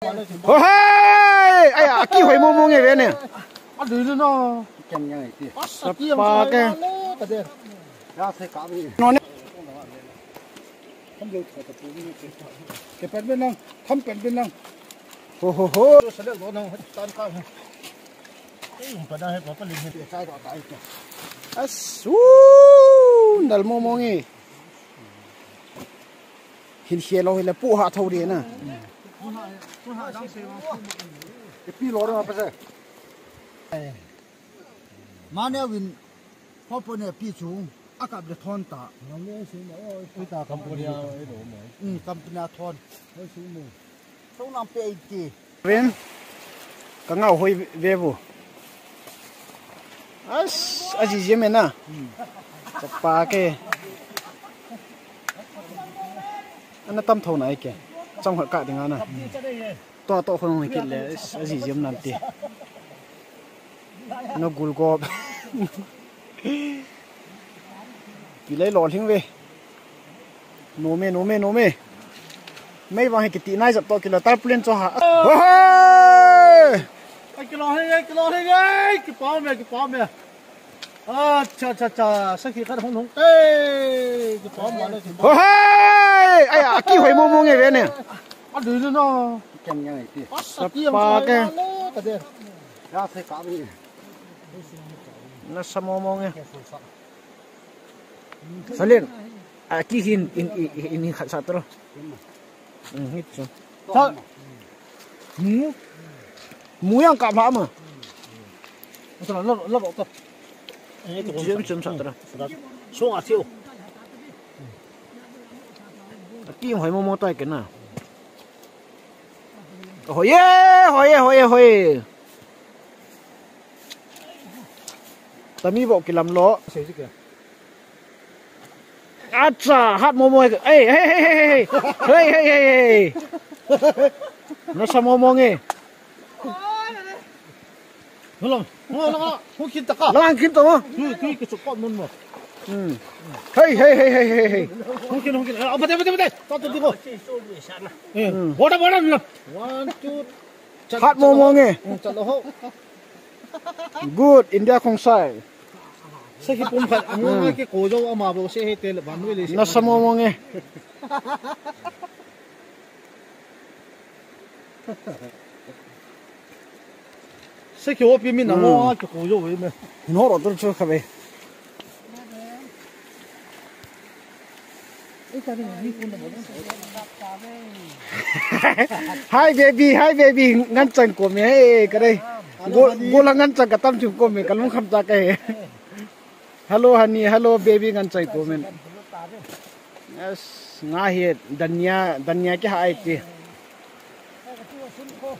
Ôi, ai à, kí hồi mua nghe về nè. Ăn đi nó. Kem như này thì. Ba cái. Ra thấy cá gì. Nó nè. Không được phải tập trung cái bên bên năng, thăm bên năng. Hô hô hô. Tôi sẽ lấy nó hết tan cao. Cái phần này bỏ cái linh thì sai đó tại. Asu, dal mua nghe. Hin xe lo hele pu hạ thâu đi nè. Cái pi lò đó phải không? Mà nếu mình họ bữa nay pi chung, ác gặp được thon ta. Nó nghe xin mà ôi ta Campuchia ấy đồ mà. Campuchia thon. Hơi xuống mù. Sống làm pe gì? Ven. Cái ngao hồi về vụ. As, aji gì mà nè. Ba cái. Anh tâm thầu này kìa, trong hội cả tiếng Anh này, to không phải cái là gì diêm làm tiền, nó gul gọp, bị lấy lònทิ้งvề, nô mê, mấy vàng cái tí này dập to cái là tao lên cho hạ, cái lò hay cái bom mẹ, cha, sao khi khách không, cái bom mà nó ai à, kí hồi mua nghe về nè. Ăn đi nó. Kem như này thì. Ba cái. Ra thấy cá gì. Nó sao mua nghe. Sao lên? À, kí in khát sát rồi. Hít xuống. Sao? Mũ yang cạp hả mà. Sao nó bỏ tập. Chấm sát rồi. Xuống à siêu. Kí hồi mua tay cái nào. Hồi. Ta mi bộ cái làm lọ. Acha, hát mua ê. Nó sao mua nghe. Nó không kín tắc à? Nó ăn kín tao. Cái số con luôn mà. Hey. Không kín. Bắt đây. Tao đi vô. Bỏ ra. 1, 2. Hát mua nghe. Chặt nó hậu. Good, India không sai. Sao khi bom khát, mua cái cổ dâu mà bộ xe hết tiền là bán nuôi lấy. Nó sao mua nghe. Sao khi ở bên mình là mua cái cổ dâu vậy mà. Nó rồi tôi chưa khá về. Hi baby, ngăn chặn của mẹ cái đây. Cô là ngăn chặn cả tâm chúng của mẹ, cái lúc không ra cái. Hello honey, hello baby ngăn chặn của mẹ. Yes, ngã hiệt, dania cái hai tí.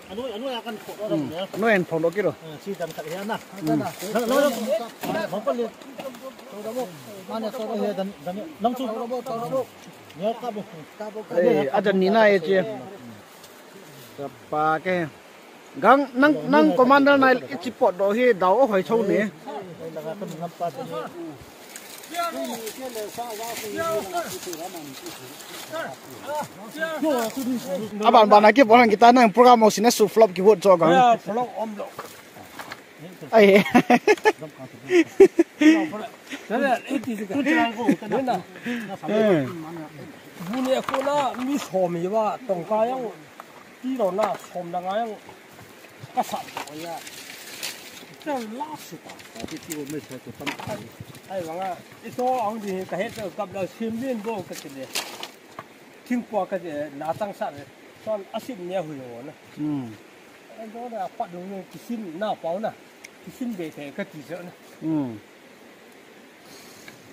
Anu akan phổ đó. Nó em phổ đó kia rồi. Chỉ cần thật hiện na. Nó không có liền. Mana sao đây dan nông chu. Nhớ cáp bộ. Ê, ada nina ấy chứ. Apa cái. Gang nang commander này ít chỉ pot đó hi đào hỏi sâu nè. Bạn này kia bọn hàng kita nang program mau sini su flop keyboard cho gang. Flop om lo. Ai. Đó là ít thì cái đó là bún này cô na mi xồm gì vậy tổng cái yang tí đó na xồm là cái yang cái sạch vậy à cái lá sụp Cái tiêu mới thấy cái tâm thái. ai bảo à cái số ông thì cái hết rồi gặp là xiêm liên vô cái gì đấy thiên qua cái gì nát tăng sạch son acid nhiều rồi nè anh đó là phát đúng như cái xin nào báo nè cái xin về thể cái gì sợ nè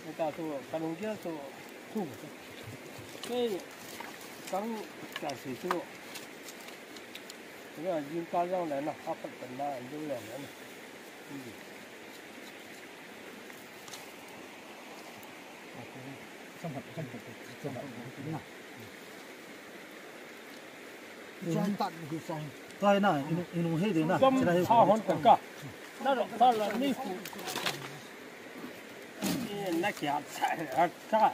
người ta tôi cái đồng kia tôi thu cái cái sử dụng cái là dùng cao rau này nó hấp dẫn là dùng này nữa Chân tận cái sai. Tay này, inu hết đấy nè. Không sao hơn cả. Nó là ní nó chả chạy chắc.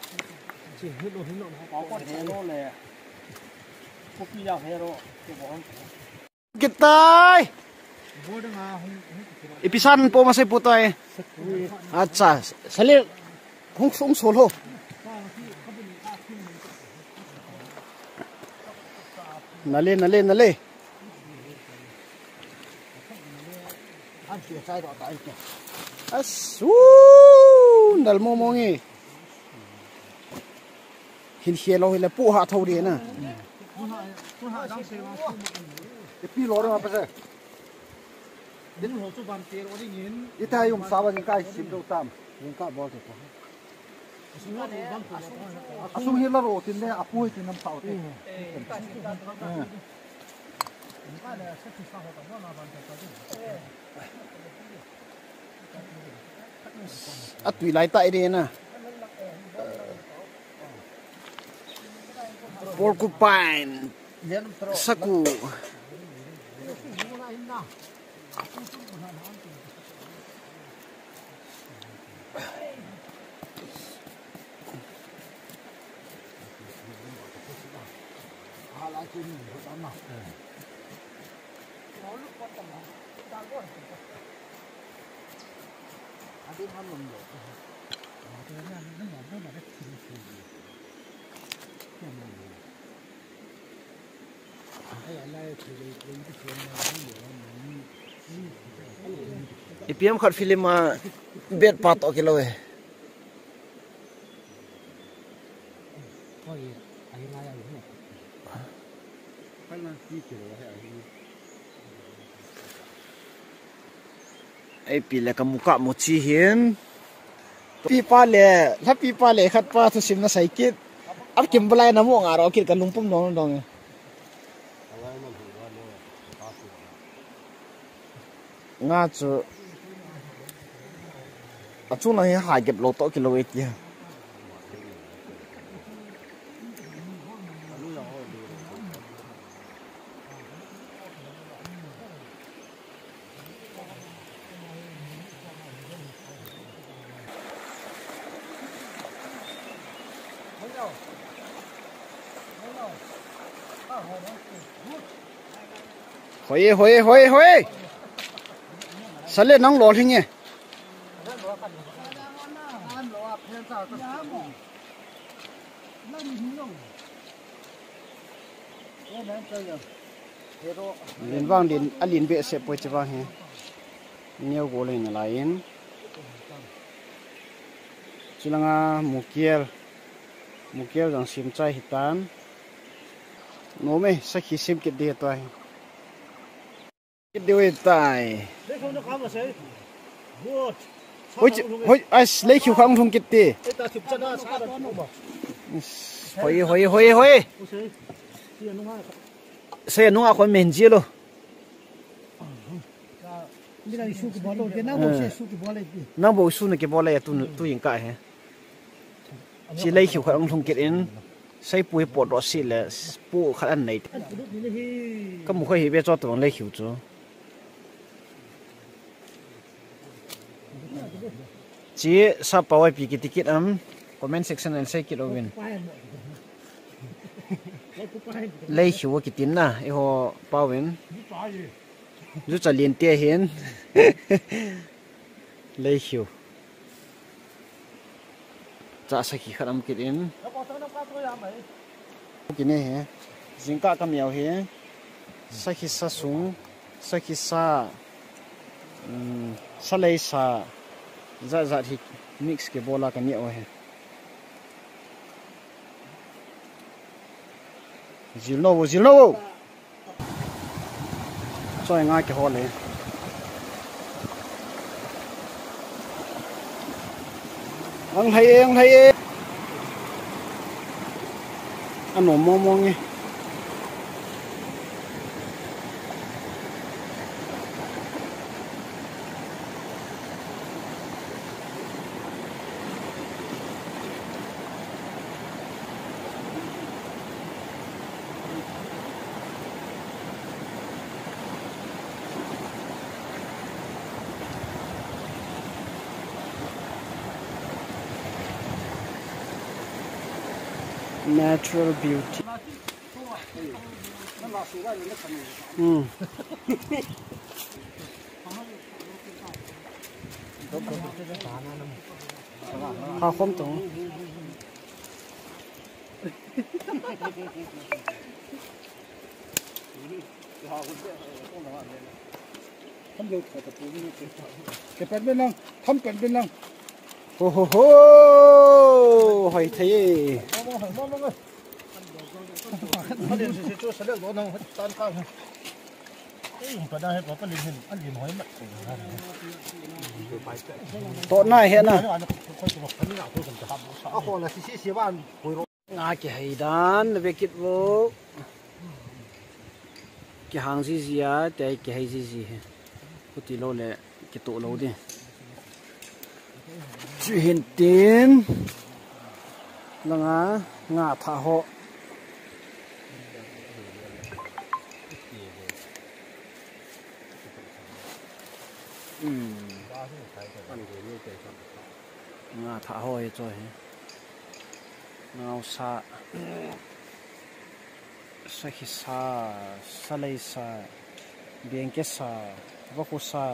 Chỉ hết đồ có thể nó này kopi yang hero tu bohong. Kita ipisan po masay putoy. Acha, salir hong solo. Nali. Asu, dal momongi. Hin hielo hile pu ha thau di na. Pi lo đó mà bây giờ. Ít thay dùng sao mà những cái xịn đâu tam, những cái bao giờ có. Asung hilar rồi thì này apuy thì năm sau thì. Tùy lại tại đây nè. Porcupine, saku. IPM khot film bet pat ok lo eh. Ai pile ka muka mochi hin pipa le khat pa thu sim na saikit ar kimblai na mo ngaro kit ka lungpum dong nga chu achu na ha gep lo to kilo et ya Hoi sale nang lo hinge len wang din alin be se poi chawa he neu go le na lain chulanga mukiel jang sim chai hitan no me sakhi sim ke de tai Dewi tai. Hoi as lấy khiu khang thung kitti. Hoi. Saya nung ako menji lo. Nang bo su na ke bola ya tu yin ka he. Si lấy khiu khang thung kittin. Sai pui pot ro si le pu khat an nei. Ka mu khoi hi be cho tu lấy khiu chu. Chỉ sao bảo ai bị cái ticket comment section anh sẽ kêu lên lấy hiểu cái tin na họ bảo bên giúp cho liên tiếp hiện lấy hiểu trả sẽ khi khám cái tin cái này hả riêng cả cái mèo hả sẽ khi sa súng sẽ khi sa lấy sa dạ thì mix cái bola cái nhựa này dil no cho ngay cái hồ này anh thấy anh nổ mong nghe natural beauty. ข้าวคมตรงทำเร็วแต่ปูนี่เก็บเป็นนังทำเป็นนังโอ้โหหอยเทย他连是做石料罗能单干。本来还把不灵很，俺灵好嘛。โตหน้าเห็นนะ啊，好了，谢万回了。งาเกี่ยดานเวกิดโวเกี่ยหางซีซีอ่ะแต่เกี่ยซีซีพุทธิโลเลยเกี่ยโตโลดิจุเห็นตีนละงาท่าหองาท่าหอยจ่อยงาซาสกิซาสไลซาเบียงเกซาวักุซา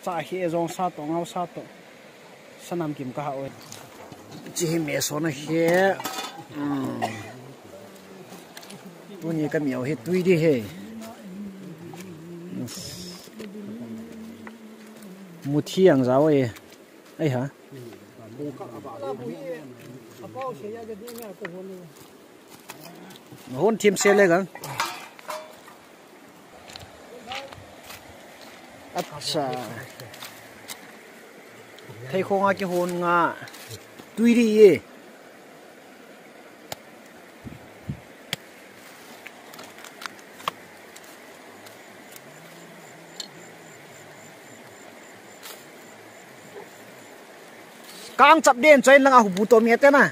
จ่าเฮียจงซาตงเอาซาตสนามกิมก้าเอ้ยจีเมสอนเฮียตัวนี้ก็มีเอาเห็ดดุยดิเฮมุทีอย่างเจ้าเอ้ยไอ้ฮะหุ่นทีมเซลเลยกันอัจฉริไทยคงอาจจะหุ่นงาตุยดีกางจับเด่นใจลังอาหุบุตรเมียเต้น่ะ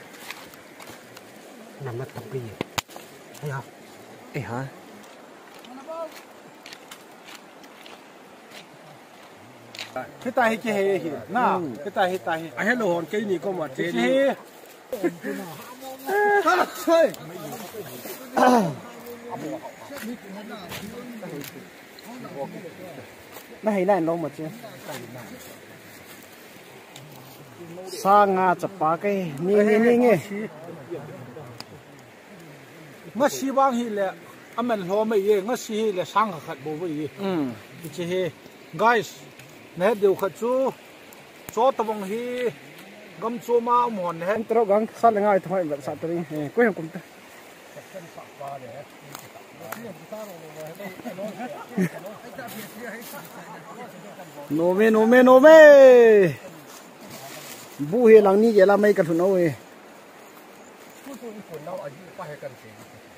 นำมาตับปีเฮ้ยฮะให้ตายให้เฮ้น่าให้ตายให้ตายไอ้ฮัลโหลฮอนแค่นี้ก็มาเจนี่ใช่น่าให้ได้ลงมาเจ้สร้างงาจะปาไก่นี่ไงเมื่อชีวางฮีแหละอเมริกาไม่เองเมื่อชีแหละสร้างขัดบูไปอีกเจ้ guys เนี่ยเดี๋ยวขัดจูโจตบังฮีกำจูมาหมอนเนี่ยตระกังสัตว์ง่ายทำไมแบบสัตว์ตัวนี้ก็ยังกุมตาโนเมบูเฮหลังนี้เดี๋ยวเราไม่กันทุนเอาเว้ย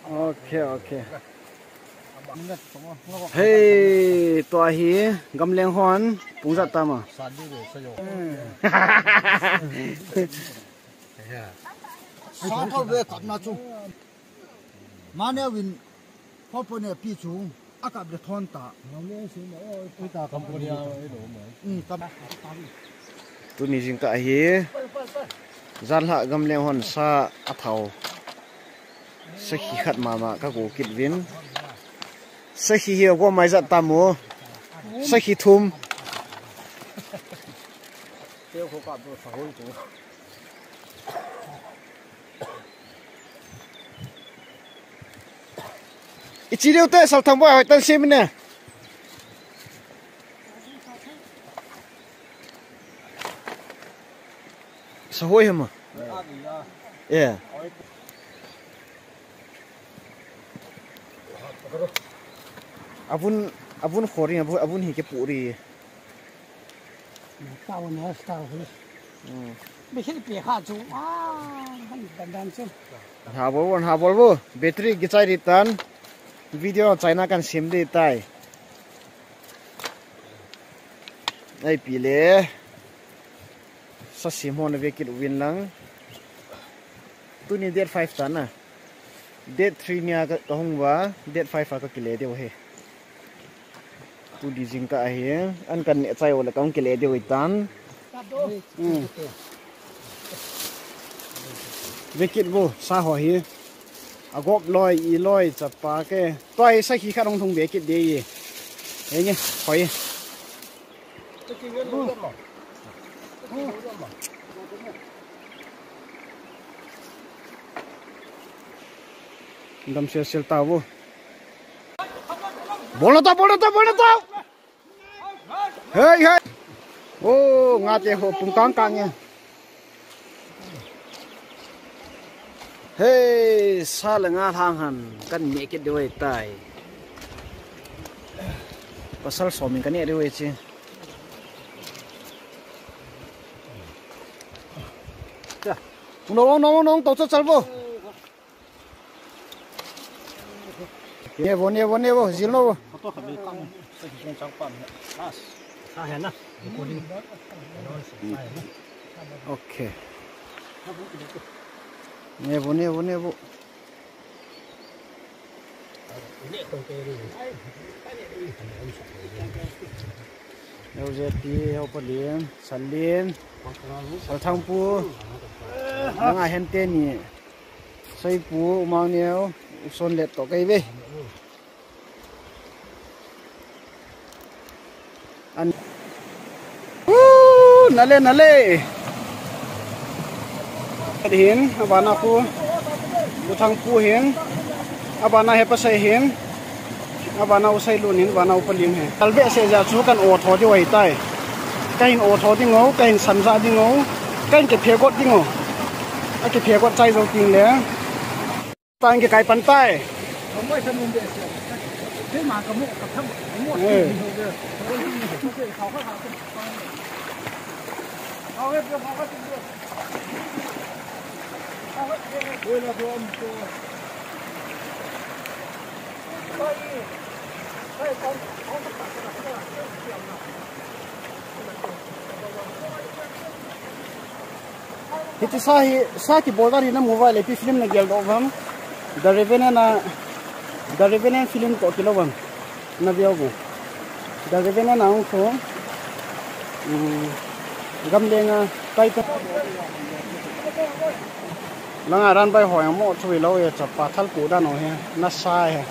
โอเคเฮ้ยตัวเฮียกำเลี้ยงหอนปุ้งจัดตามอ่ะสองพ่อเวกับนาจูมาเนี่ยวินพ่อปนเนี่ยพี่จูอากาศจะทอนตาเราเลี้ยงสิเนาะไอ้ตากัมพูชาไอ้หนูเหมือนกับตัวนี้จริงก็เฮียจันละกำเลี้ยงหอนซาอัฐเอาสักขี้ขัดมาก็กูกิดวินสักขี้เหี้ยก็ไม่จัดตามหมูสักขี้ทุ่มเที่ยวเขากับตัวสาวจูอีจีเดียวเตะสาวทำบ่อยตั้งซิมเนี่ยสาวเหรอมั้งอาบุญขอรีอาบุญเหี้ยปูรีตาวันนี้ตาวันนี้ไม่ใช่เปียกจูมันดันๆซึ่งหาบอลแบตเตอรี่กิจใจดีตันวิดีโอใจน่ากันซิมดีตายไอ้ปีเล่สักซิมฮอนเวกิดวินลังตัวนี้เดท5ตันนะเดท3เนี่ยก็ห้องว่าเดท5ก็กิเลเดียวเฮตัวดีจริงก็เฮอันกันใจว่าแล้วก็กิเลเดียวอีตันเวกิดโบซาหัวเฮ agop loi I loi chapa ke toi sa khi kharong thung be kit de ye ei nge khoi dam sel ta wo bola ta hey hey oh ngate ho pung kang kang ye hey sal nga thang han kan me ke doi tai pasal somin kan e doi chi ja nong to cho chalbo ye bo zilno bo to khabe kam sa ki chang pan nas sa he na recording okay ne bo đâu giờ thì học liền sẵn liền sẵn thang pu đang ai hen tên nhỉ xây pu mau nhiều son lệ tỏ cây về ăn nale hiền abana pu thang pu hiền abana hepa say hiền abana usai lunin bana upalim he talbe se ja chu kan o tho di wai tai kain o tho di ngau kain samja di ngau kain ke phegot di ngau a ke phegot chai zo ting le tang ke kai pan tai moi san mun de se ma ka mu ka tham mu de khao kha khao he khao kha tin khao he oi la rom to Hiti sa ki bola ri na mobile epi film na gel do bam the revenant film ko kilo bam na biao go the revenant na ko gam lenga kai ta langa ran bai hoy mo chui lo ye cha pa thal ku da no he na sai he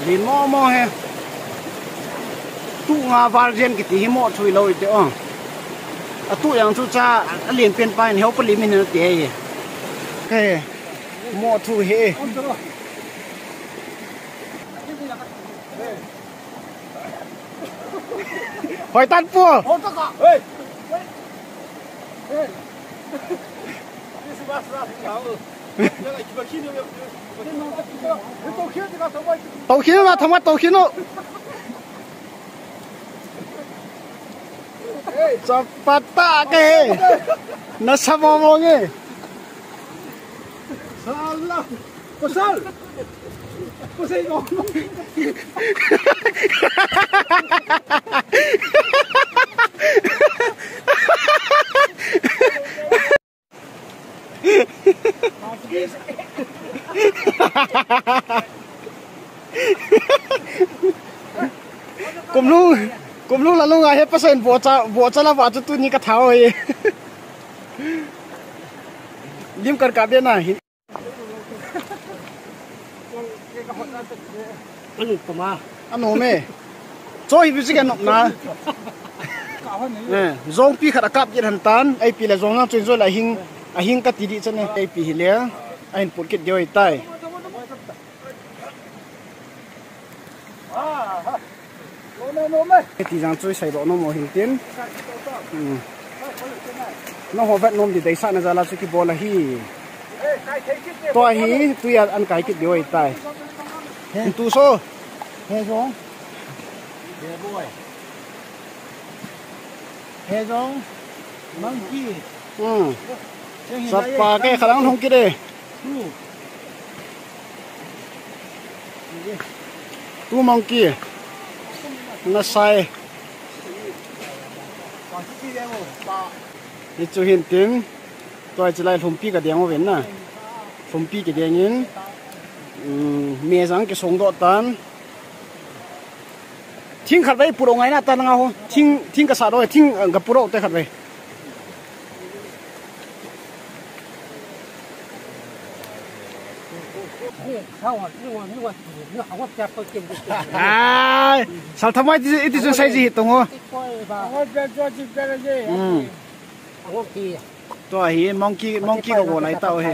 lin mo he tu nga var gen ki ti mo chui lo te o a tu yang chu cha a lien pen pai ne ho pali min ne te ye ke mo thu he hỏi tan pua hey tàu khí mà thằng mắt tàu khí nó Zapata cái nó sao mò nghe salah pasal pasal ngomong cùng lu là lu ngày hết pasal bộ cha là vợ cho tôi như cái tháo ấy lim कर cả bên này anh ôm mẹ cho hi bị cái nọc na nè zong pi khát cáp cái hành tan ai pi là zong ngang trên rồi là hình cái tỉ chân này ai pi hi lẽ anh phụ cái điều tai cái tỉ rằng chơi xài độ nó mò hình tiến nó họ vẽ nôm thì đấy sao nó ra là cái bò là hi tôi hi tôi ăn cái điều tai tu so he zong he boy he zong monkey sapa cái khả năng không kia đây tu monkey nó sai đi chú hiện tiếng ตัวจะไล่ลมปีกับเดียงว่าเว้นน่ะลมปีกับเดียงยินเมียสังเกส่งดอตันทิ้งขัดไว้ปุโรไงนะตานังเอาทิ้งกระสาด้วยทิ้งกับปุโรแต่ขัดไว้เขาอ่ะนึกว่าหาว่าจะไปเก่งสัลทำไมที่จะใช้จีตรงอ่ะตัวเห็นมองกี้กับหัวไหลเต่าเฮ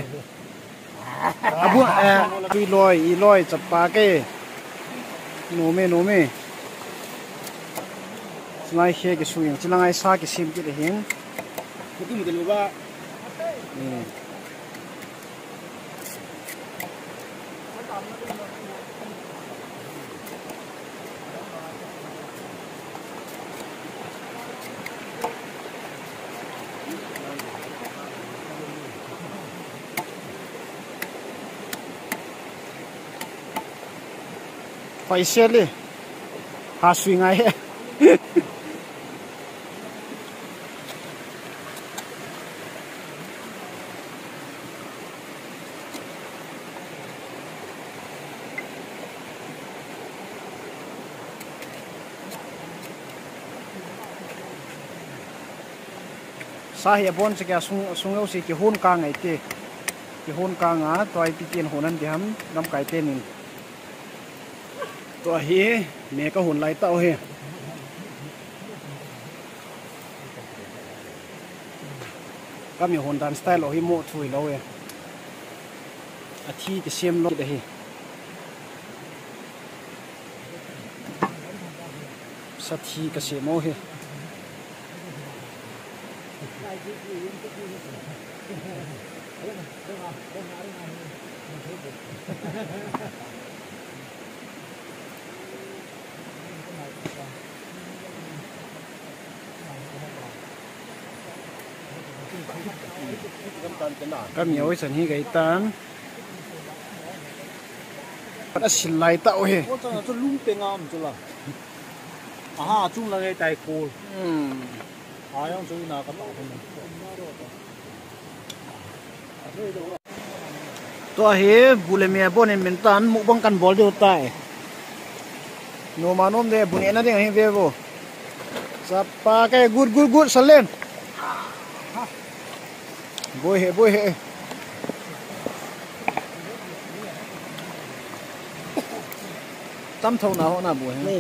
อาบุอีลอยจับปลาเก้โนเมสไลเฮกิสุยงสไลซากิซิมกิเลหิงคุณตุ้มกันรู้ว่าไฟเสียเลยหาสวิงไงสาเหตุบนจะแก่ส่งเอาสิกี่หุ่นกลางไงเตะกี่หุ่นกลางตัวไอปีเตียนหุ่นนั้นเดี๋ยวน้ำไก่เต้นตัวเฮเมก็หุ่นไหลเต้าเฮก็มีหุ่นดันสไตล์เราให้โม่ถุยเราเองอาทิตย์จะเชื่อมลงได้เฮสัตย์ที่ก็เชื่อมโม่เฮก็มีเอาไว้สันนิษฐานปัดสิไลเต้าเฮจะลุ่มเป็นงามจุละจุงละไงใจกูยังจุงนากันต่อตัวเฮบุเลเมียบนเอ็นตันมุกบังกันบอลเดียวตายโนมานมเดบุญเอ็นนั่นเองเฮเวโบสับปะแกกูดสเลนบุยเฮตั้มเท่าหนาหัวหน้าบุยนี่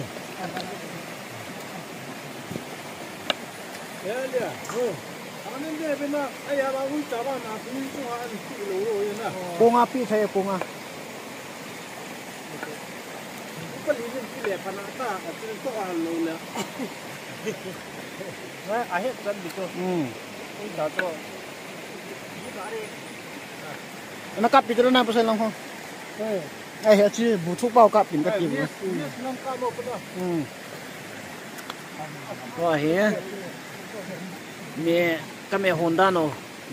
เนี่ยอันนี้เนี่ยเป็นว่าไอ้ยาบาวุ้ยจับบ้านนะคุณจุงอันที่โหลอยู่นะปงพี่ใช่ปงก็ลีนที่เหลือพนักตาจะต้องอ่านเลยนะว่าไอ้เห็ดจันดิโก้นี่ด่าตัวนักกับปีเตอร์น่าเปอร์เซ็นต์ลงห้องไอ้เหี้ยชีบุทุกเป้ากับปิ่นตะกี้ก็เหี้ยมีก็มีฮอนด้าโน่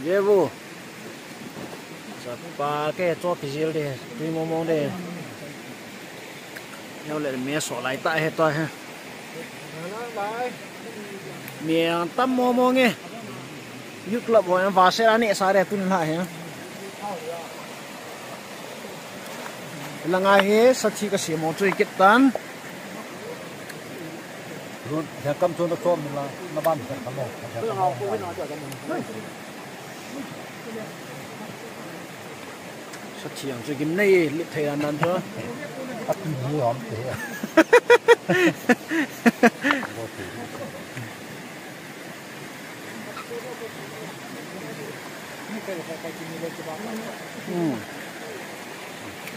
เยบูสับปะแกตัวพิจิลเดตุยมองเดเราเลยมีสไลต์ตาเห็ดตัวฮะมีตั้มมองไงยุคลับวันวาเซรานี่สาระตุนละเฮะลังไงเฮสัตย์ก็เสียมองจุยกิตันรถแค่กำชนตะโจมนี่ละน้ำบ้านแค่ขโมยเรื่องเอาคุยน้อยจัดกันสัตย์อย่างจุยกินนี่ลิเทียนนั่นเถอะปัดตีหัวหอมเสีย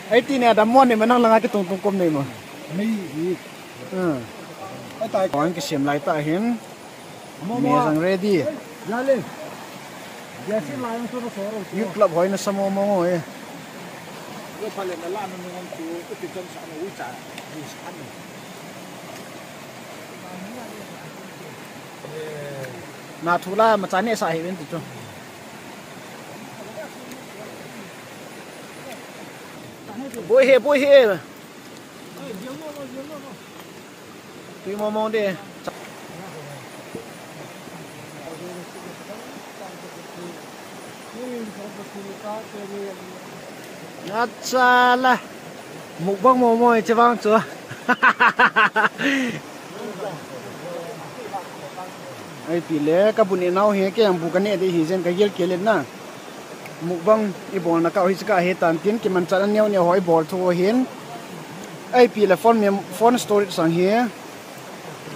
ไอ้ที่เนี่ยดำม้วนเนี่ยมันนั่งละงาจะตรงกลมเนี่ยมั้งไม่ไอ้ตายก่อนก็เสียมไหลตาเห็นเมียสังเรดี้ยาเลยยาสิ่งไรมันสุดโสดยุคลับหอยนั่นสมองมองเอ้ก็พอเล่นละมันมันจูก็ติดจนสานวิจารณ์วิชานาทุล่ามาจานเนี่ยสาเหตุเป็นติดจนบุยเฮตุยมองเด Acha la mục băng mồ mồi chứ băng chúa ai pi le ka bun nau he ke am bu kan ne de hi zen ka yel ke le na mục băng i bol na ka hi ka he tan tin ki man chan neu neu hoi bol tho hin ai pi le phone storage sang he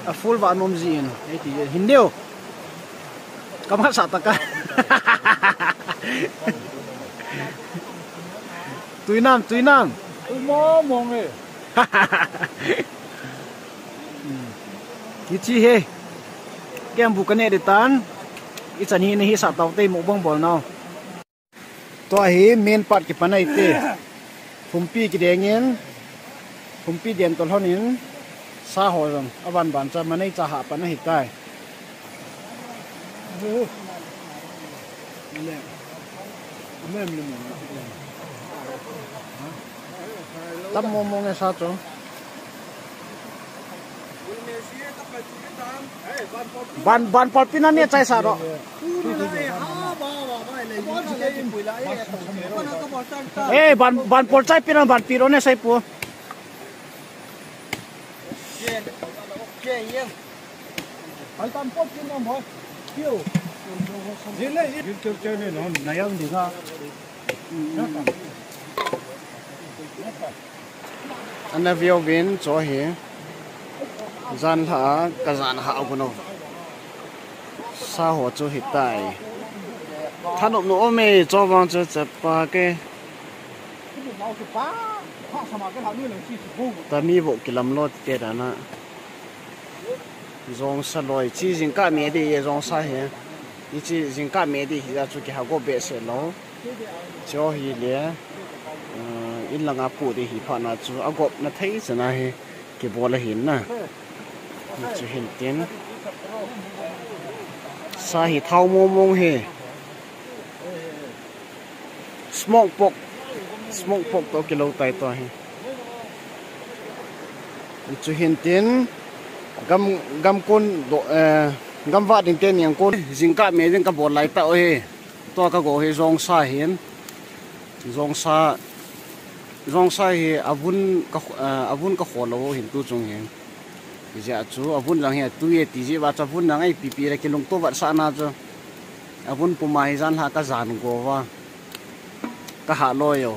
a full va nom zin ai ti hin deu ka ma sa ta ka túi nam mò mong ấy chi he kem bu kane de tan i chan hi hi sa taw te mu bang bol naw to hi main part ki panai te phumpi ki dengin phumpi den tol honin sa ho rang awan ban cha manai cha ha pan hi tai tâm mô mô nghe sao chỗ ban pin anh chạy sao đó ê ban pol chạy pin ban pin anh sai pu anh tam pot pin ông thôi kêu nhìn lên kêu chơi này nó này ăn gì ra anh là video viên cho he gian thả cả gian hạo của nó sao họ cho hiện tại thằng nó nổ mê cho vang cho chập ba cái ta mi bộ cái làm lót tiền đó nè rong sa loi chỉ riêng cả mẹ đi rong sa he chỉ riêng cả mẹ đi ra cho cái hậu có bể sẽ lâu cho hi lẽ in là ngáp phụ thì hi pha na chu agop na thấy thế này he cái bò là hin na chu hin tiền sa hi thau mông mông he smoke pok to cái lâu tay to he chu hin tiền gam côn độ gam vạ đình tên yang côn riêng cả mẹ riêng cả bò lại tạo he to cả gỗ he rong sa hiền rong sa he avun ka kholo hin tu chung he ja chu avun lang he tu ye ti je wa cha vun nang ai pi pi ra ke long to wa sa na chu avun pumai jan ha ka jan go wa ka ha lo yo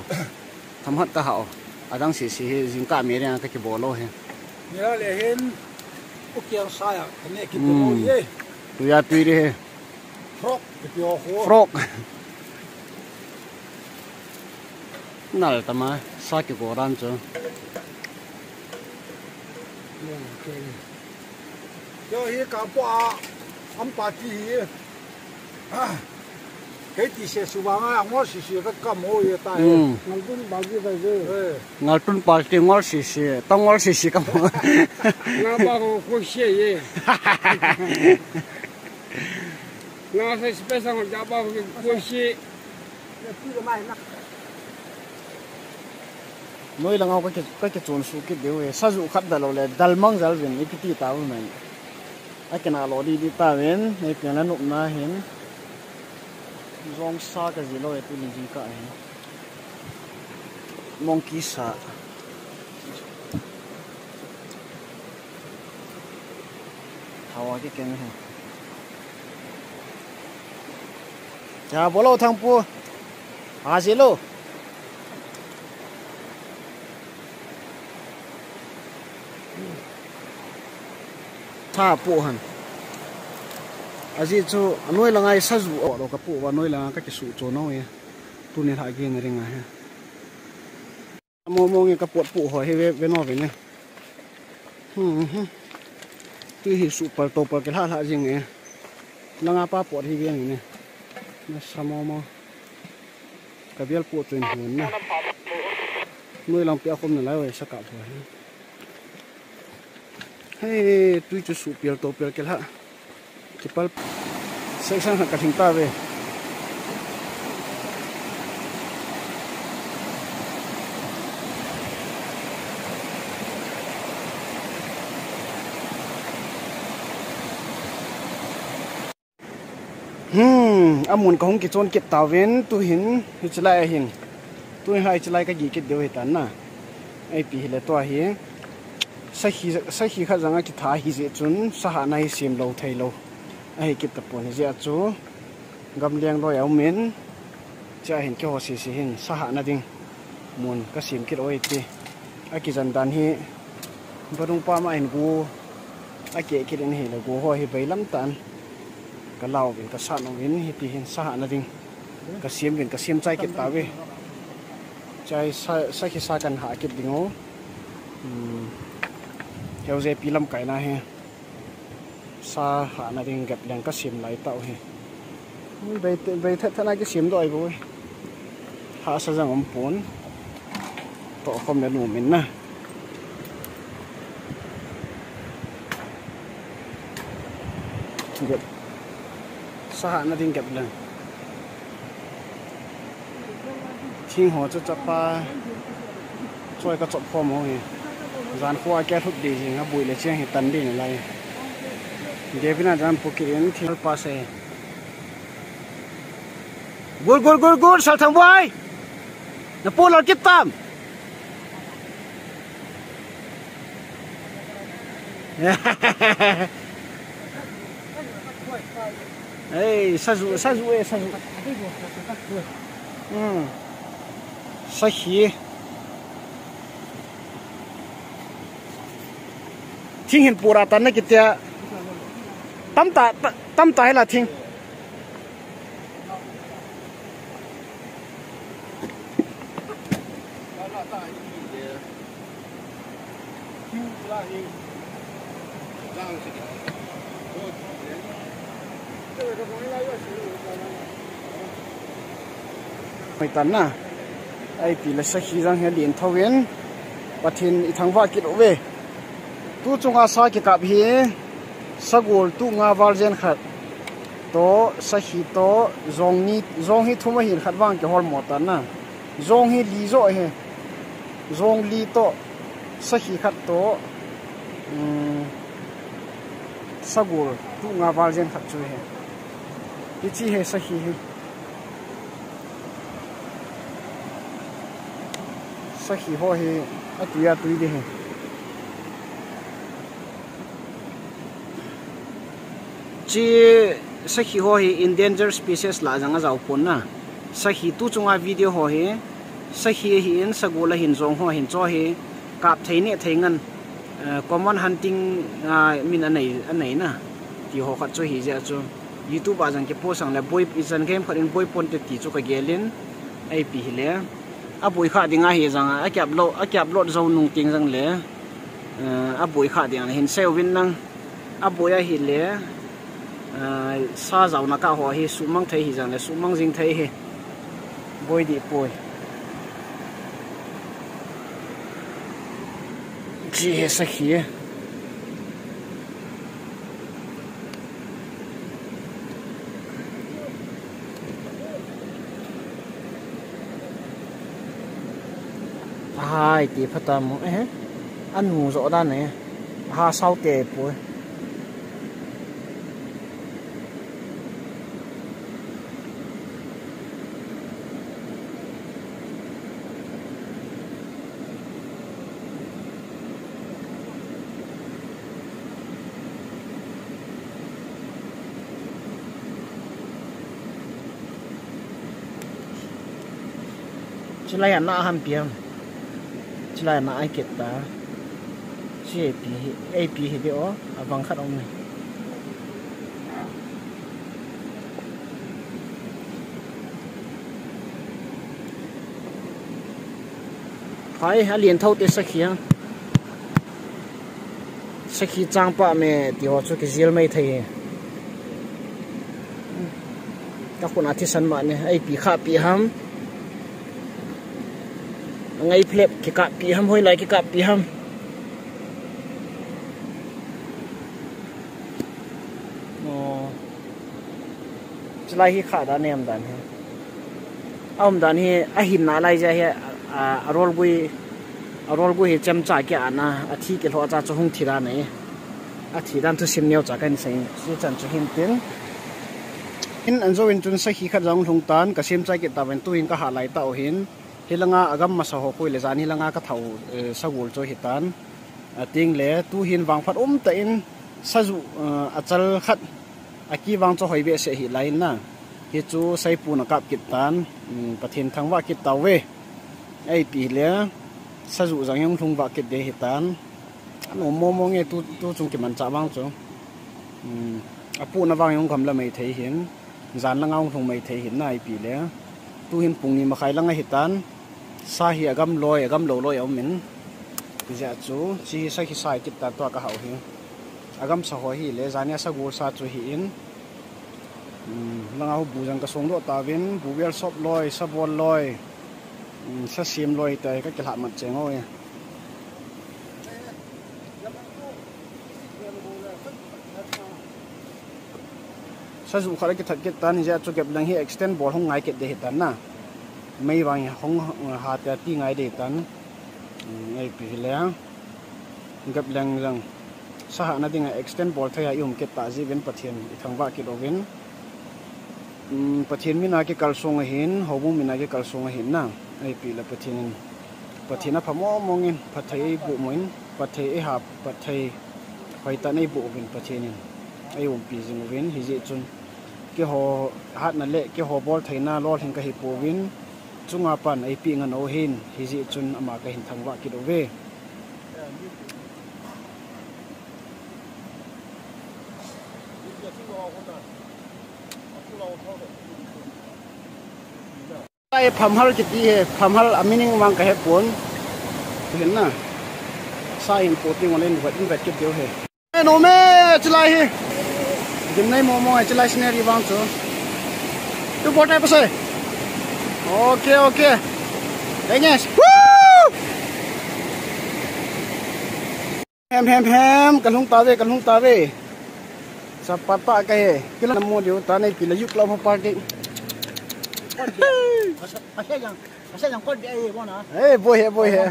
tham hat ka ha adang si he jing ka me ra ka ke bo lo he nhớ là hen ok sai à cái này cái bộ gì tu ya tu đi he frog cái bộ hồ frog nal tama sa ki go ran chu cho hi cả bộ âm ba chi cái gì sẽ sưu vang à ngõ xì xì cái cầm hồ vậy ta ngân tun bao nhiêu vậy chứ ngal tun pal ti ngol si si tong ngol si si kam ngã bao có xe vậy ngã phải spesial ngã bao có xe noi la ngau ka chon su ki dewe sa zu khat da lo le dal mang zal vin ipiti ta bu mai akena lo di ta ven nei pian la nup na hin rong sa ka gì lo tu ni ji ka hin monkey sa hawa cái ken ha ja bolo thang pu ha ji lo tha pu han aji chu noi langai sa zu o ro ka pu wa noi langa ka ki su cho no ye tu ni tha ge na ringa he mo mo nge ka pot pu ho he ve no ve ne tu hi su par to par ke la jing e langa pa pot hi ge ni ne na sa mo ka bial pu tu hun na noi lang pia khom na lai we sa ka pho hey tu chu su pial to pial ke la Kipal section ha kasing ta ve amun kahung ki chon kit tawen tu hin hichlai hin tu hai chlai ka gi kit deu hitan na ai pi le to hi sahi kha janga ki tha hi je chun saha nai sim lo thei lo ai kit tapon hi ja chu gam leng lo yaw men cha hin ki ho si hin saha na ding mun ka sim kit oi ti aki jan dan hi barung pa ma hin gu ake kit in hi le gu ho hi bailam tan ka lau vin ka sa no vin hi ti hin saha na ding ka sim vin ka sim chai kit ta we chai sa ki sa kan ha kit dingo theo dễ pilam cái na he sa hạ na ding gap leng ka sim lai tau he bei that na cái sim doi boi hạ sa jang om pon to khom le nu min na gap sa hạ na ding gap leng thing ho cha cha pa choi ka chop form ho he gian khoa cái thuốc đi gì ngã bụi là chiang hiện tấn đi này để bên nào làm pokirin thì pass है gol sal thang boy na polo kitam hey sazu sahi thing hin pura tan na kitia tam ta là thing mày tan na ai pi la sahi rang he din thowen pathin i thangwa kit ove tu chunga sa ki kap hi sagol tu nga varjen khat to sahi to zong hi thuma hin khatwang ke hol mota na zong hi li zo he zong li to sahi khat to sagol tu nga varjen khat chu he ichi he sahi he sahi ho he atuya tui de he chi sahi ho hi endangered species la janga jaw pon na sahi tu chunga video ho hi sahi hi in sagola hin zong ho hin cho hi kap theine theingan common hunting min anei na ti ho khat cho hi ja cho youtube a jang ke post ang la boy pisan game kharin boy pon te ti chu ka gelin ai pi le a boy kha dinga hi janga a kyap lo zo nung ting jang le a boy kha ding hin seo win nang a boy a hi le sa giàu na cả họ hi su mang thấy hi rằng là su mang dinh thấy hi bôi đi bôi chỉ hết sắc khí hai tí phát tâm ăn ngủ rõ đan này ha sau tệ bôi chulai na ham piam chulai na ai ket ta ap hi dio abang khat ong ni phai ha lien thau te sakhi chang pa me ti ho chu ki zil mai thai ka khuna thi san ma ne ap kha pi ham ngay flip cái cặp pi ham hoi lại cái cặp pi ham lại hi khá đàn em đàn he ông đàn he a hin na lai ja he a roll gui he cham cha ke ana a thi ke lo cha chu hung thira nei a thi dan thu sim neu cha kan sei si chan chu hin tin in anzo in chun sa hi khat jong thung tan ka sim chai ki ta ven tu in ka ha lai ta o hin hilanga agam ma sa ho pui le zan hilanga ka thau sagul cho hitan ting le tu hin wang phat ta in saju achal khat aki wang cho hoi be se hi lai na hi chu sai pu na kap kit tan pathin thangwa kit tawe ai pi le saju jang yong thung wa kit de hitan ano mo nge tu chung ki man cha wang chu apu na wang yong kham la mai thei hin zan la ngaung thung mai thei hin nai pi le tu hin pung ni ma khai la nga hitan sa hi agam lo loi au min ja chu chi sa hi sai kit ta to ka hau hi agam sa ho hi le zania sa gur sa chu hi in langau bu jang ka song do ta win bu wer sop loi sa bol loi sa sim loi tai ka kila mat chengoi sa zu khara ki that ke tan ja chu kep lang hi extend ball hong ngai ke de tan na mai wang hong ha ta ti ngai de tan ngai pi le gap lang lang sa ha na ding extend ball thaya yum ke ta ji ven pathian i thangwa ki rovin pathian mina ke kal song hin hobu mina ke kal song hin na ai pi la pathina phamo mongin pathai bu moin pathai e ha pathai hoi ta nei bu vin pathian ai um pi jing vin hi je chun ke ho hat na le ke ho bol thaina lol hin ka hi pu win chunga pan ai pi nga no hin hi ji chun ama ka hin thangwa ki do ve ai pham hal ki ti he pham hal amining wang ka he pon hin na sai in poting online wat in vet ki deu he no me chlai he दिन नहीं मोमो है चला इसने रिवांग तो तू बोटे पसे ओके ओके देंगे hem kalung tawe sa pata ka he kila mo dio ta nei pila yuk la mo party asa yang kon ai bona eh boy he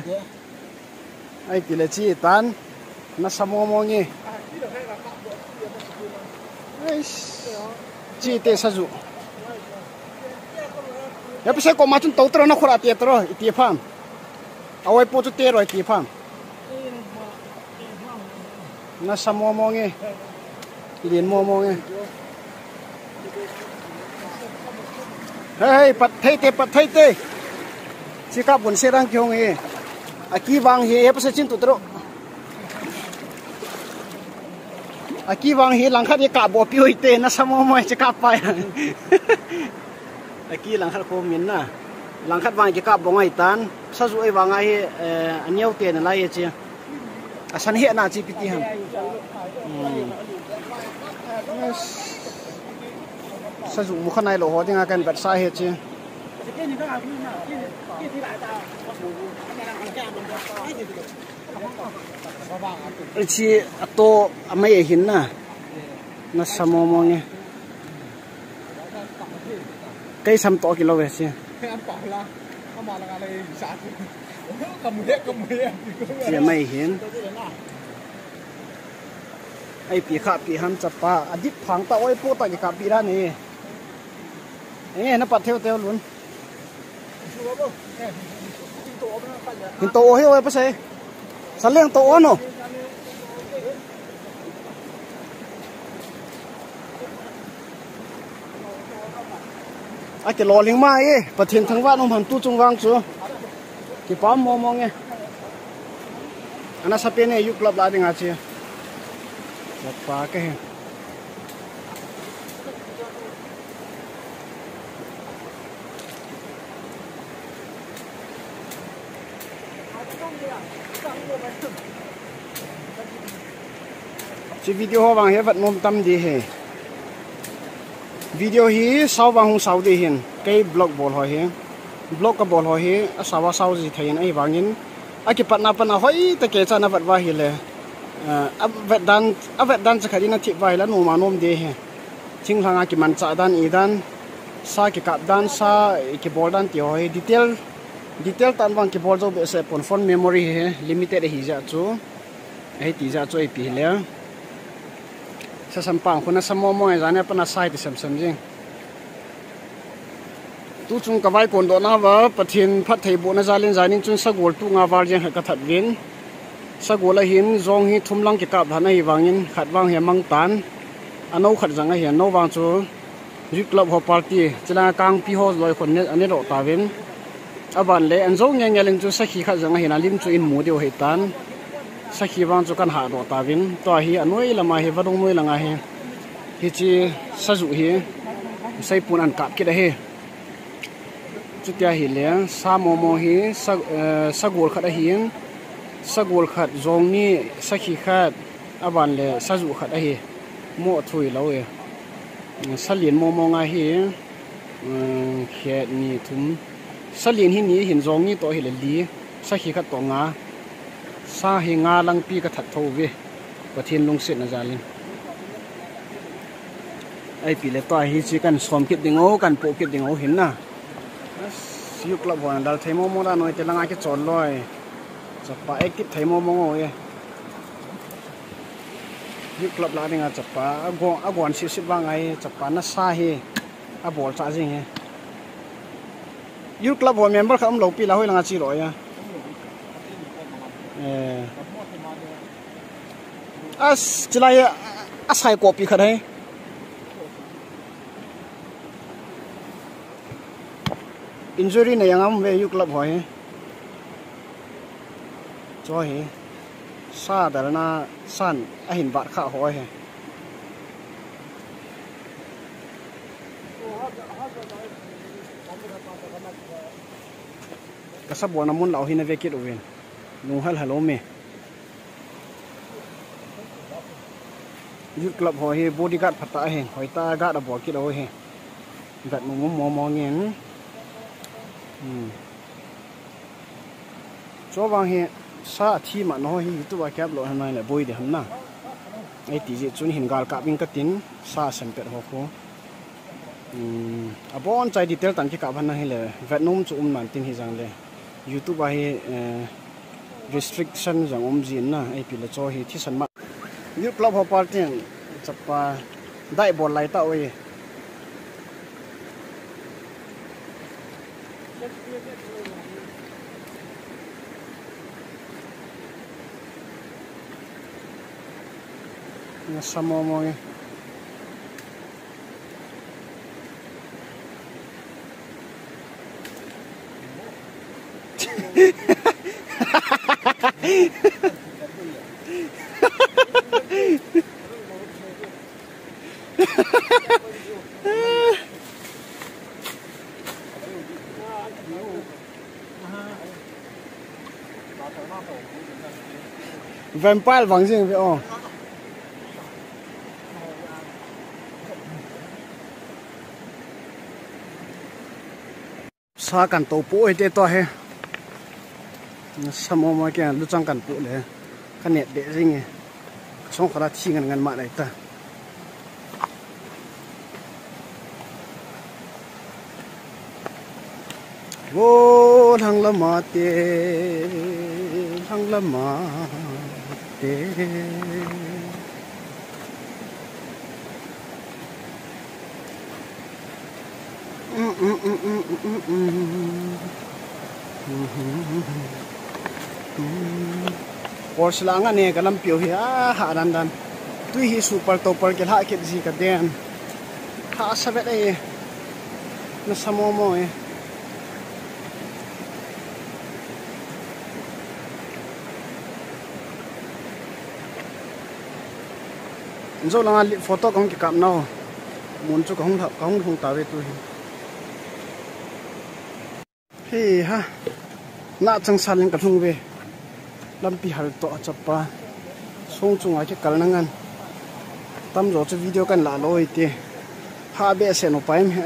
ai pila chi tan na samo mo ngi chi te saju ya pese ko ma chun to tro na khura te tro ti pham awai po chu te ro ti pham na samo mo nge lien mo nge hey pat thai te chi ka bun se rang kyong e aki wang he pese chin tu tro aki wang hi lang khat ye ka bo pi hoi te na samo moi che ka pa aki lang khat ko min na lang khat wang ke ka bo ngai tan sa zu ai wang ai anyau te na lai ye che asan he na chi piti ham sa zu mu khanai lo ho dinga kan bat sa he che chi ato amai hin na samo mo nge kai sam to ki lo ve chi chi mai hin ai pi kha pi ham chapa adip phang ta oi po ta ki ka pi ra ni e na pat theo lun hin to he oi pa se saleng to ono ake lo ling ma e pathin thangwa nom han tu chung wang chu ki pam mo mo nge ana sape ne yu club la dinga chi pa ke he chi video ho wang he vat nom tam di he video hi sau wang hung sau di hin kai blog bol ho he blog ka bol ho he asawa sau ji thain ai wangin aki patna hoi ta ke cha na vat wa hi le avet dan cha khari na thi vai la no ma nom de he ching hanga ki man cha dan i dan sa ki kap dan sa ki bol dan ti hoi detail tan wang ki bol jo be se pon phone memory he limited hi ja chu ai ti ja chu ai pi le sa sampang khuna samo mo jane pana sai ti sam jing tu chung ka vai kon do na wa pathin phat thei bo na zalin zanin chung sagol tu nga war jeng ka that vin sagol a hin zong hi thumlang ki kap dhana hi wangin khatwang he mang tan ano khat janga hi no wang chu ri club ho party chila kang pi ho loi khon ne ane ro ta vin aban le an zong nge leng chu sakhi kha janga hi na lim chu in mu deu he tan sakhi wang chu kan ha ro ta vin to hi anoi lama he wadong noi langa he hi chi saju hi sai pun an kap ki da he chu tia hi le sa mo mo hi sagol khat a hi sagol khat zong ni sakhi khat aban le saju khat a hi mo thui lo e salien mo mo nga hi khe ni thum salien hi ni hin zong ni to hi le li sakhi khat to nga sa hi nga lang pi ka that tho ve pathin lung sit na zalin ai pi le to hi chi kan som kit dingo kan po kit dingo hin na siu club hon dal themo mo da noi te langa ki chon loi chapa ek kit themo mo e siu club la dinga chapa agon si sit wang ai chapa na sa hi a bol cha jing he siu club hon member kham lo pi la hoi langa chi loi ya as chilai asai copy khadai injury này yang am về yêu club hỏi cho hi sa dar na san a hin bat kha hỏi he kasabwa na mun lau hin ve kit oven nu hal halo me yêu club hỏi he bodyguard phata he hỏi ta ga da bo kit ho he gat nu mo ngen cho vang he sa thi ma no hi tu wa kap lo hanai le boi de hamna ai ti je chun hin gal ka bing ka tin sa sem pet ho ko abon chai detail tan ki ka ban na hi le vietnam chu man tin hi jang le youtube a hi restriction jang jin na ai pi le cho hi thi san ma new club ho party chapa dai bol lai ta oi samo mo e vampire vang jing ve o sa kan to pu e te to he samo ma ke lu chang kan pu le kan net de jing e song khara thi ngan ma lai ta wo thang la ma te or sila nga ne kalam pio hi ha dan tui hi super topper ke ha ke ji ka den ha sabet ai na samo mo e zo langa photo kong ki kap na mun chu kong ta ve tu hi he ha na chang salin ka thung ve lampi hal to chapa song chunga ke kalnangan tam zo chu video kan la loi te ha be se no paim he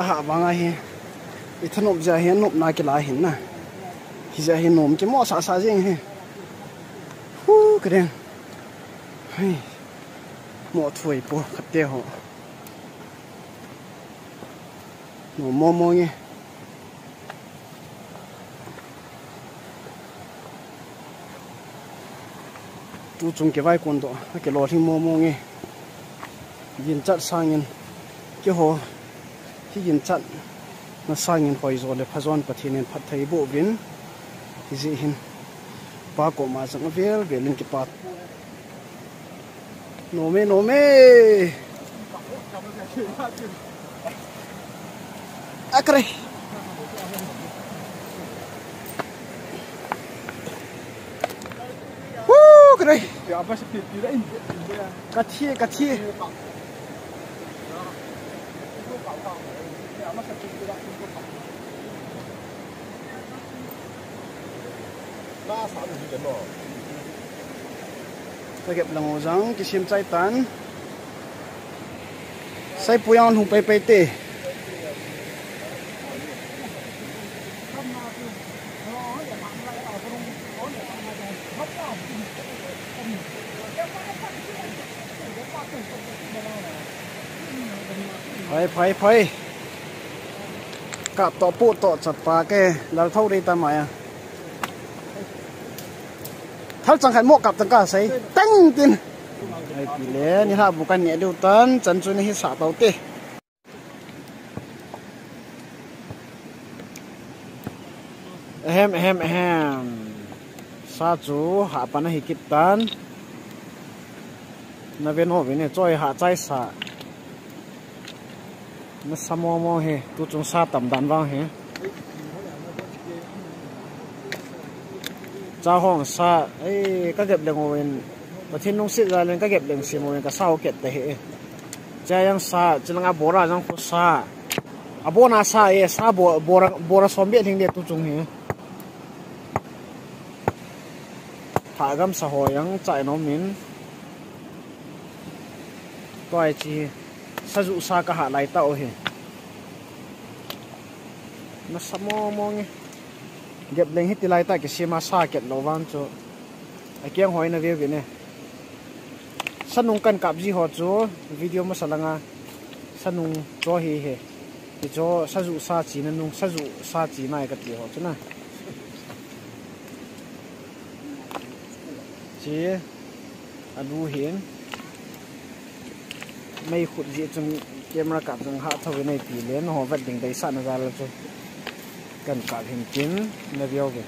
a ha wanga he ithanop ja he nop na ke la hin na hi ja he nom ke mo sa jing he hu kren hai mo thui po khate ho no mo nge tu chung ke vai kon do ke lo thing mo nge yin chat sang yin ke ho hi yin chat na sangin hoi zo le phazon pathinen phat thei bo vin hi hin pa ko ma sang vel velin ki pat no me akre kre apa speed tidak ini kathie ta ghép lòng răng cái xiêm trái tán sai puyang hùng pe tê phai cặp tọ phụ tọ chặt phá cái là thâu đi ta mày à thâu chẳng hạn một cặp tất cả say tăng tin ai bị lẽ như ha bukan nhẹ điều tân chân chuối này xả tàu tê ehem sa chú hạ pan này kịp tan na bên hồ bên này trôi hạ trái xả nó samo mo he tu chung sa tầm đàn vang he cha hong sa ấy các ghép đường ngồi mà thiên nông sĩ ra lên các ghép đường xìm ngồi cả sau kẹt thế hệ cha yang sa chỉ là bố ra yang phút sa bố na sa ấy sa bố ra xóm biết hình đẹp tu chung he thả gam sa hồi yang chạy nó miến toai chi sa dụ sa cả hạ lại tàu he nó samo mo nghe ghép lên hết lại tại cái xe mà sa kẹt lâu vang cho ai kiêng hỏi nó về nè săn nung căn cặp gì họ cho video mà salanga săn nung cho he thì cho sa dụ sa chỉ nên nung sa dụ sa chỉ này cái gì họ chứ na chỉ anu hiền mấy khúc gì trong camera cặp trong hạ thâu cái này thì lên họ vật đỉnh đầy sẵn ra là cho cần cả hình chính là video về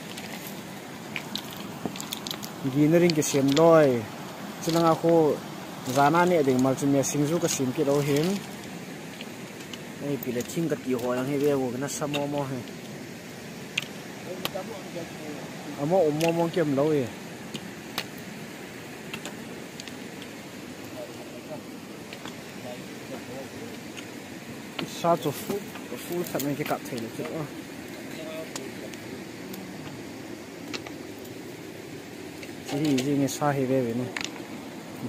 ghi nó riêng cái xiêm lôi cho nên ako zana này đỉnh mà chúng mình sinh ra cái xiêm cái đầu hiếm này bị là thiên cái tiêu hoa đang hay video cái nó sao mo he mo kiếm lâu vậy sao cho phút thật này cái cặp thể được chứ gì nghe sao hay về này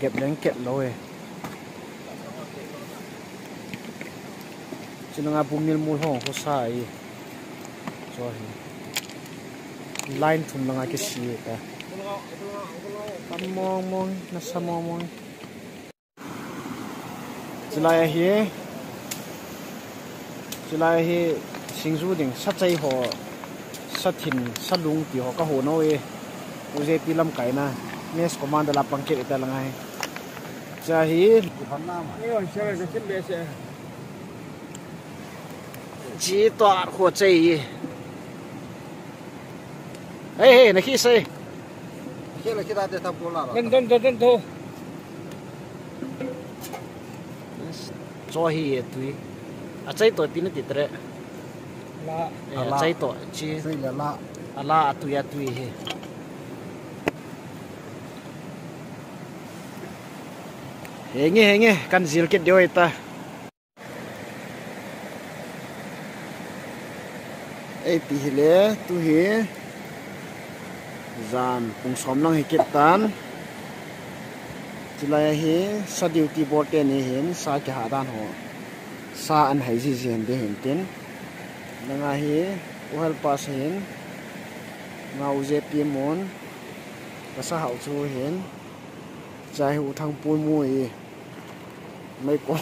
ghép đánh kẹt lâu rồi cho nên bùm miên mùi hồng có sai rồi line thùng là cái gì cả mong nó sao mong chỉ lại hi sinh du đỉnh sát chay họ sát thìn sát lung thì họ có hồ nói uje pi lam kai na mes command la pangke ita lang ai cha hi chỉ tọa của chay ấy này khi xây khi là kita tetap bola Don cho hi tui a chay to tin ti tre la chay to chi sai là ala tui he henge kan zil ket dio ita ei pi hile tu hi zan pung som lang hi ket tan chulai hi sa duty board te ni hin sa ke ha dan ho sa an hai ji jen de hin tin nanga hi uhal pas hin ngau je pi mon ka sa hau chu hin chai hu thang pui mui mấy con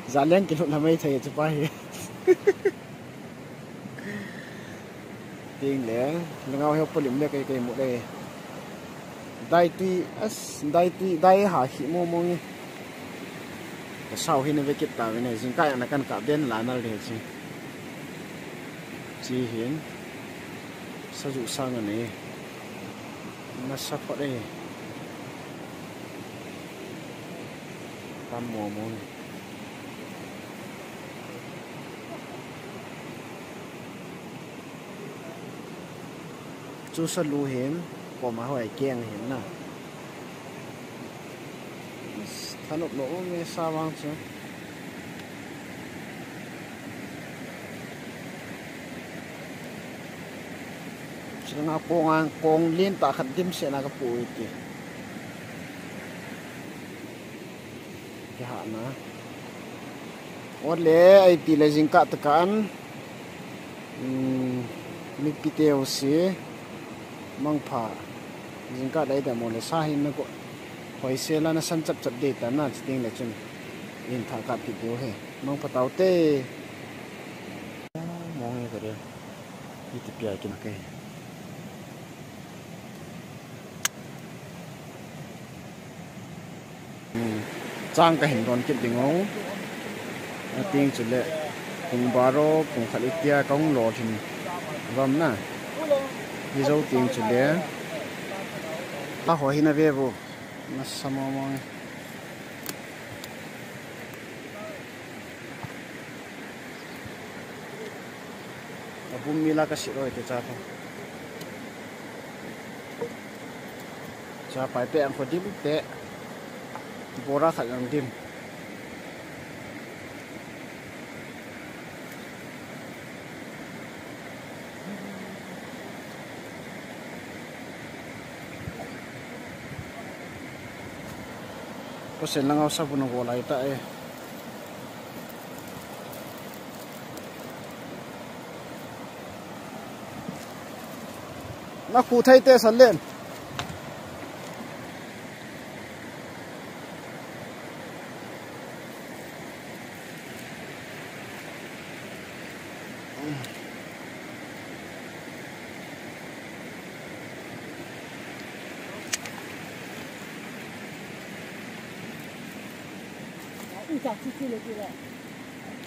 giá lên cái là mấy thầy chụp bài tiền lẽ ngao heo bự lắm cái một đây đây hả khí mô mô như sau khi nó về kịp tàu cái này chúng cái là căn cả bên là nó để chứ จีเห็นสจุสร้างอันนี้นัสพอได้ตามหมอมูลจูสลูเห็นก็มาหอยแกงเห็นนะถนนโลไม่ทราบว่าจะฉันเอากงเลี้ยนตาขัดดิมเสียนักปูอีกที่หานะวันเล่ไอตีเลจิงกัดกันมีพิเตอสีมังผาจิงกัดได้แต่โมเลสาหินนะก็หอยเซลานะสันจับเดต้าน่าจะดิ้งเลยจนอินทากัดพิเตอเฮมังผาเต่าเต้มองยังไงเลยยี่ติปียกินกันจ้างก็เห็นตอนกินดิ่งเอาติ้งจุดเละปุ่งบาร์โร่ปุ่งขัดอิเตียก้องหล่อถึงรำน่ะยี่เจ้าติ้งจุดเละตาหัวหินอะไรบุน่าสมองบุ้มมีลากระสิโร่ที่จ้าพอจ้าไปเตะอังคนดิบเตะโบราณขัดอังดิมก็เสร็จแล้วเอาสับปะรดโบราณตะนักคู่ไทยเตะสันเล่น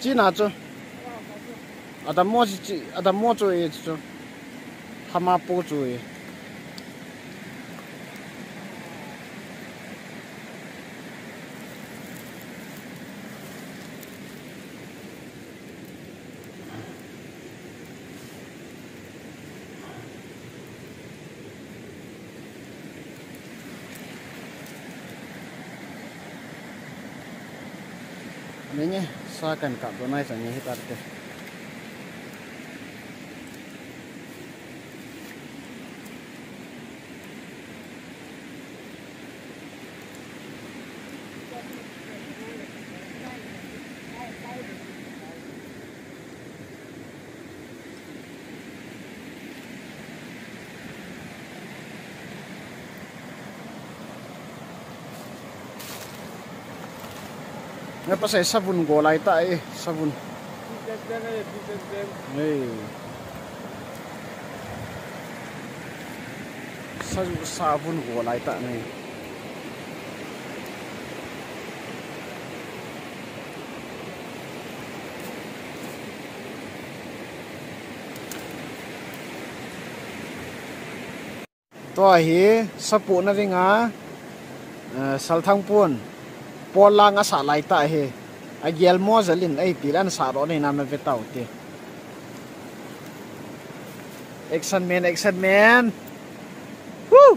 จีน่าจ้ะอาดามมั่วจีอาดามมั่วจ้ะยี่จ้ะทำมาปูจ้ะนี่ไงสากันกับตัวไหนสัญญาฮิตาร์เตงั้นภาษาสับุนโกลายตาสับุนนี่สับุนโกลายตานี่ตัวเหี้ยสับปูนั่นเองอ่ะสัลทังปูนปอลางอาสาไลตาเฮไอเกลโมซลินไอตีลันสารอนี่นำมาเป็นเต่าตีเอ็กซันแมนวู้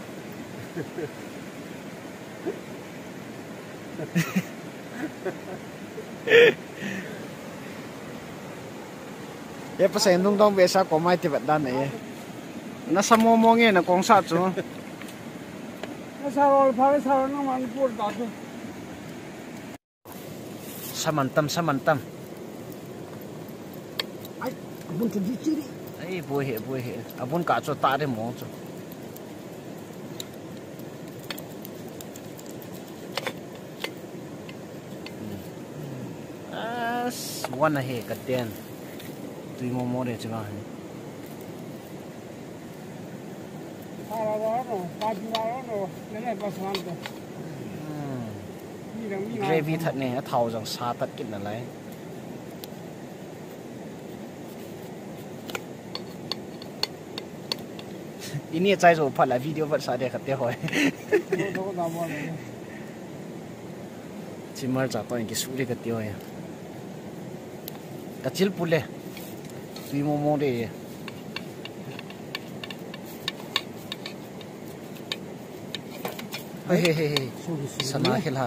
เอฟเซนตุ้งต้องเบสก็ไม่ติดด้านไหนน่าสมองมองเงี้ยนะกองสัตว์จูน่าสารอพาไปสารน้ำมันพูดต่อจูsamantam ai abun tu diciri ai boy he abun ka cho ta de mo cho one he ka ten tui mo de changa he gravy thật này nó thầu dòng xa tất cả là lấy อินี่ใจโจพัดละวิดีโอพัดสาเดียขัดเตี้ยหอยชิมมาจากตอนนี้สุริขัดเตี้ยหอยกัดชิลปุ่นเลยวีโมโมเดย์เฮ้ยสนาเขล่า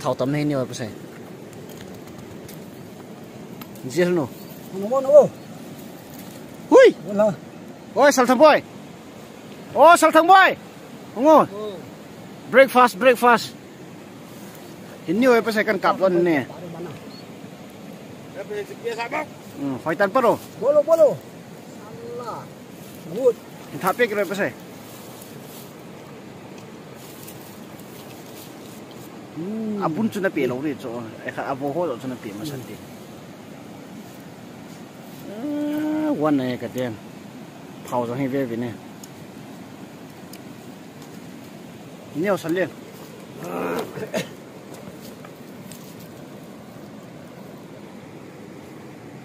เท่าตำแหน่งนี่ว่าเป็นไงเจียร์โน่หุ้ยโอ้ยสัลทังบอยโอ้สัลทังบอยโง่ breakfast เห็นนี่ว่าเป็นไงกันกลับวันนี้หอยตันปะโร่เห็นท่าเป๊กเลยเป็นไงabun cuna pe lo ri cho e kha abo ho cuna pe ma santi wan ne ka ten phau zo hi ve vi ne neo san le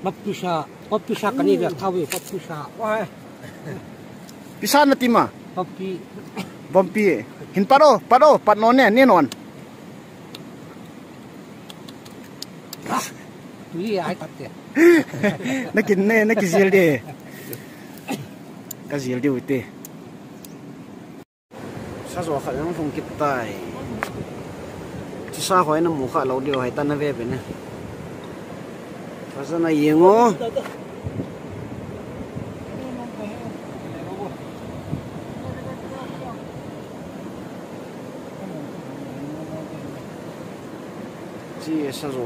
pappisha kani ga thawi pappisha wa pisa na tima bompi hin paro pat non ne non tui ai tat te na ki zil de ka zil de uite sa zo kha yang phong kip tai chi sa hoi na mu kha lo dio hai tan na ve be ne fa sa na yengo chi sa zo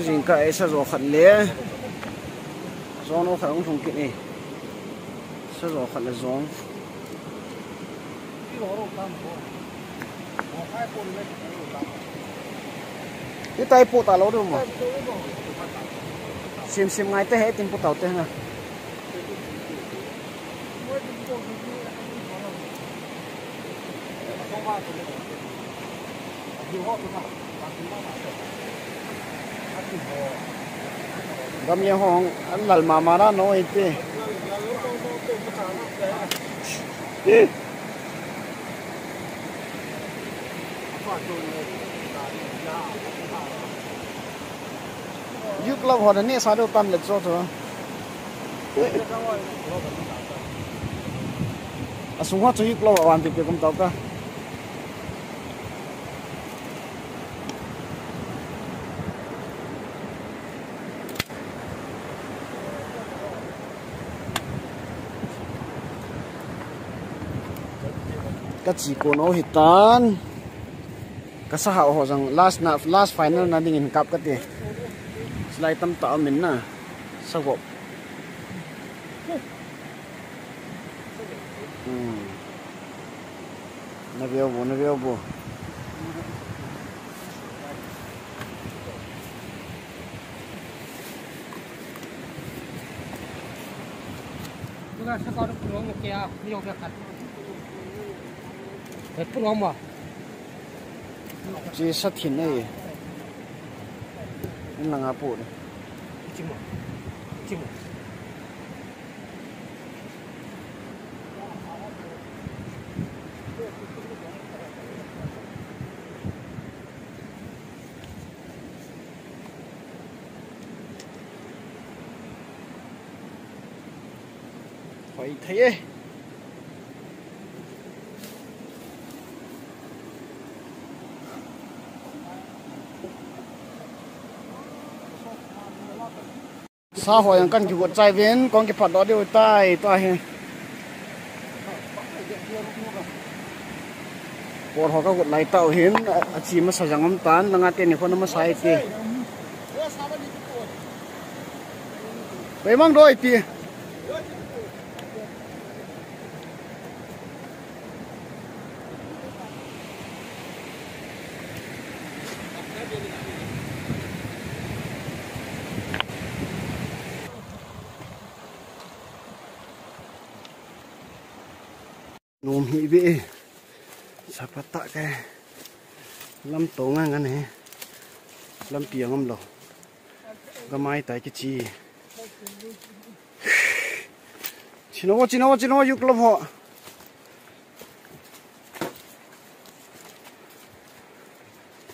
riêng cái sao rồi khẩn lẽ do nó phải không thùng kiện này sao rồi khẩn là gió cái tay bộ tàu đâu mà xem ngay tới hết tiền bộ tàu tên à gam yang hong an lal mama ra no ite yuk lau hon ne sa do tam le zo to asungwa chu yuk lau wan pe kum tau ka cái chỉ của nó hiện tan cái xã hội họ rằng last final là đi cặp cái gì lại tâm tạo mình nè sao vậy nó béo bù Bukan sekarang pulang ke ya, ni orang kat. Pulang mah. chỉ sát thìn này là ngã bộ này Chim. phải thấy xã hội yang kan kibut cai ven kong ki phat do de tai to he por ho ka gut lai tau hin chi ma sa jangam tan langa te ni khon ma sai ti pe mang doi ti lùm hị vị sắp bắt tạ cái lâm tổ ngang ngắn này lâm tiếng ngâm lò cái mai tại cái chi chỉ nó dục lâm họ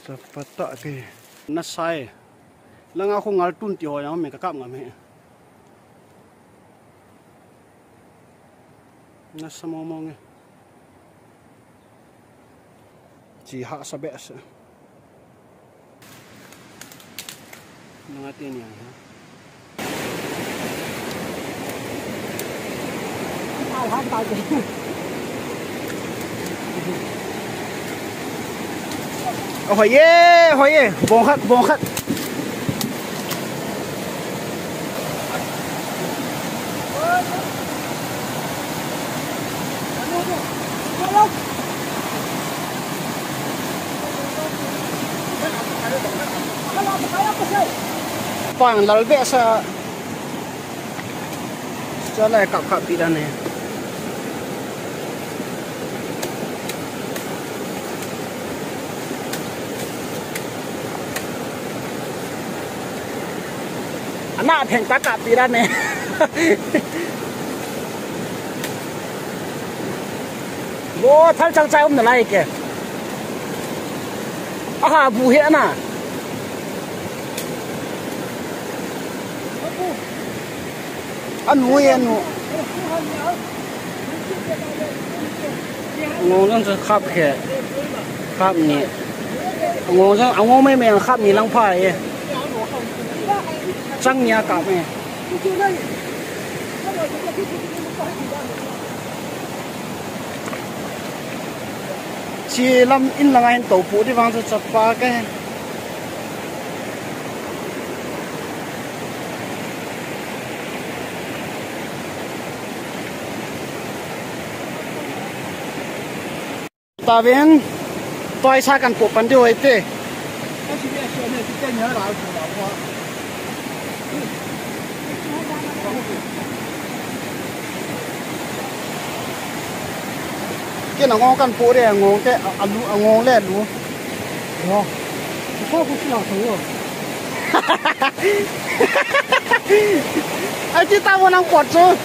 sắp bắt tạ cái nó sai là ngao không ngал tun tiêu nhau mình cắt ngắm hết nó sao mong nghe chỉ hạ sa bẹ sợ nó ngắt tiền nhỉ hỏi ye bong khát Pang lalu biasa jalan kap tidak nih. Anak peng tak kap tidak nih. Wo thal chang chai nalai ke. Aha buhe na. Anu ngô nó khắp khe khắp nhỉ ngô mấy mẹ khắp nhỉ lăng phải trăng nhà cả mẹ chỉ làm in là anh tổ phụ đi vang cho chặt ba cái ta bên tôi xa cần cuộc bắn điều ấy thế cái nào ngon cần phố đây ngon cái ngon lên luôn ngon sao không chịu thử ai chỉ tao muốn ăn quạt chứ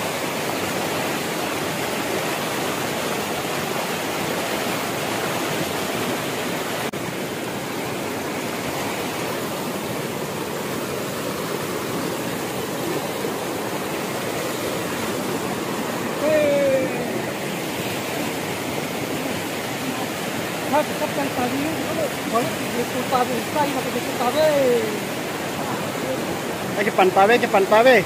cái pan pa ve